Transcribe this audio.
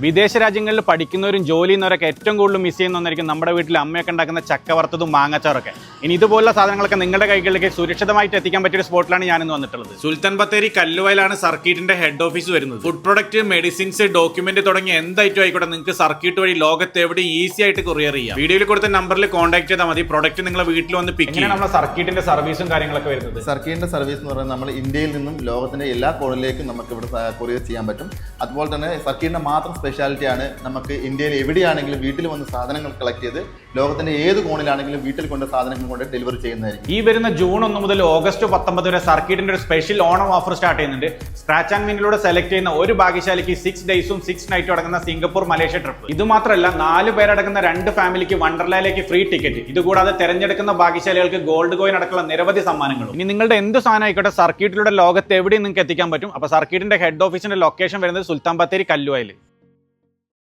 വിദേശ രാജ്യങ്ങളിൽ പഠിക്കുന്നവരും ജോലി ചെയ്യുന്നവരൊക്കെ ഏറ്റവും കൂടുതൽ മിസ് ചെയ്യുന്ന ഒന്നായിരിക്കും നമ്മുടെ വീട്ടിൽ അമ്മയൊക്കെ ഉണ്ടാക്കുന്ന ചക്ക വറുത്തതും മാങ്ങാച്ചാറൊക്കെ. ഇനി ഇതുപോലുള്ള സാധനങ്ങളൊക്കെ നിങ്ങളുടെ കൈകളിലേക്ക് സുരക്ഷിതമായിട്ട് എത്തിക്കാൻ പറ്റിയ ഒരു സ്പോട്ടിലാണ് ഞാനിന്ന് വന്നിട്ടുള്ളത്. സുൽത്താൻ ബത്തേരി കല്ലുവയലാണ് സർക്കിട്ടിന്റെ ഹെഡ് ഓഫീസ് വരുന്നത്. ഫുഡ് പ്രൊഡക്റ്റ്, മെഡിസിൻസ്, ഡോക്യുമെന്റ് തുടങ്ങിയ എന്തായിട്ടും ആയിക്കോട്ടെ നിങ്ങൾക്ക് സർക്കിട്ട് വഴി ലോകത്ത് എവിടെ ഈസി ആയിട്ട് കൊറിയർ ചെയ്യാം. വീഡിയോയിൽ കൊടുത്ത നമ്പറിൽ കോൺടാക്ട് ചെയ്താൽ മതി. പ്രൊഡക്റ്റ് നിങ്ങളെ വീട്ടിൽ വന്ന് പിക്ക് ചെയ്യാം. നമ്മുടെ സർക്കിട്ടിന്റെ സർവീസും കാര്യങ്ങളൊക്കെ വരുന്നത്. സർക്കിട്ടിന്റെ സർവീസ് എന്ന് പറയുന്നത് നമ്മൾ ഇന്ത്യയിൽ നിന്നും ലോകത്തിന്റെ എല്ലാ കോണിലേക്കും നമുക്ക് ഇവിടെ കൊറിയർ ചെയ്യാൻ പറ്റും. അതുപോലെ തന്നെ സർക്കിട്ടിന്റെ മാത്രം സ്പെഷ്യാലിറ്റിയാണ് നമുക്ക് ഇന്ത്യയിൽ എവിടെയാണെങ്കിലും വീട്ടിൽ വന്ന് സാധനങ്ങൾ കളക്ട് ചെയ്ത് ലോകത്തിന്റെ ഏത് കോണിലാണെങ്കിലും വീട്ടിൽ കൊണ്ട് സാധനങ്ങൾ കൊണ്ട് ഡെലിവറി ചെയ്യുന്നതായിരിക്കും. ഈ വരുന്ന ജൂൺ 1 മുതൽ ഓഗസ്റ്റ് 19 വരെ സർക്കിട്ടിന്റെ ഒരു സ്പെഷ്യൽ ഓണം ഓഫർ സ്റ്റാർട്ട് ചെയ്യുന്നുണ്ട്. സ്ക്രാച്ച് ആൻഡ് വിന്നിലൂടെ സെലക്ട് ചെയ്യുന്ന ഒരു ഭാഗ്യശാലിക്ക് 6 ഡേയ്സും 6 നൈറ്റും അടങ്ങുന്ന സിംഗപ്പൂർ മലേഷ്യ ട്രിപ്പ്. ഇത് മാത്രമല്ല 4 പേരടങ്ങുന്ന 2 ഫാമിലിക്ക് വണ്ടർലായിലേക്ക് ഫ്രീ ടിക്കറ്റ്. ഇതുകൂടാതെ തെരഞ്ഞെടുക്കുന്ന ഭാഗ്യശാലികൾക്ക് ഗോൾഡ് കോയിൻ അടക്കമുള്ള നിരവധി സമ്മാനങ്ങളും. ഇനി നിങ്ങളുടെ എന്ത് സാധനം ആയിക്കോട്ടെ സർക്കിട്ടിലൂടെ ലോകത്ത് എവിടെയും നിങ്ങൾക്ക് എത്തിക്കാൻ പറ്റും. അപ്പോൾ സർക്കിട്ടിന്റെ ഹെഡ് ഓഫീസിന്റെ ലൊക്കേഷൻ വരുന്നത് സുൽത്താൻ ബത്തേരി കല്ലുവയൽ.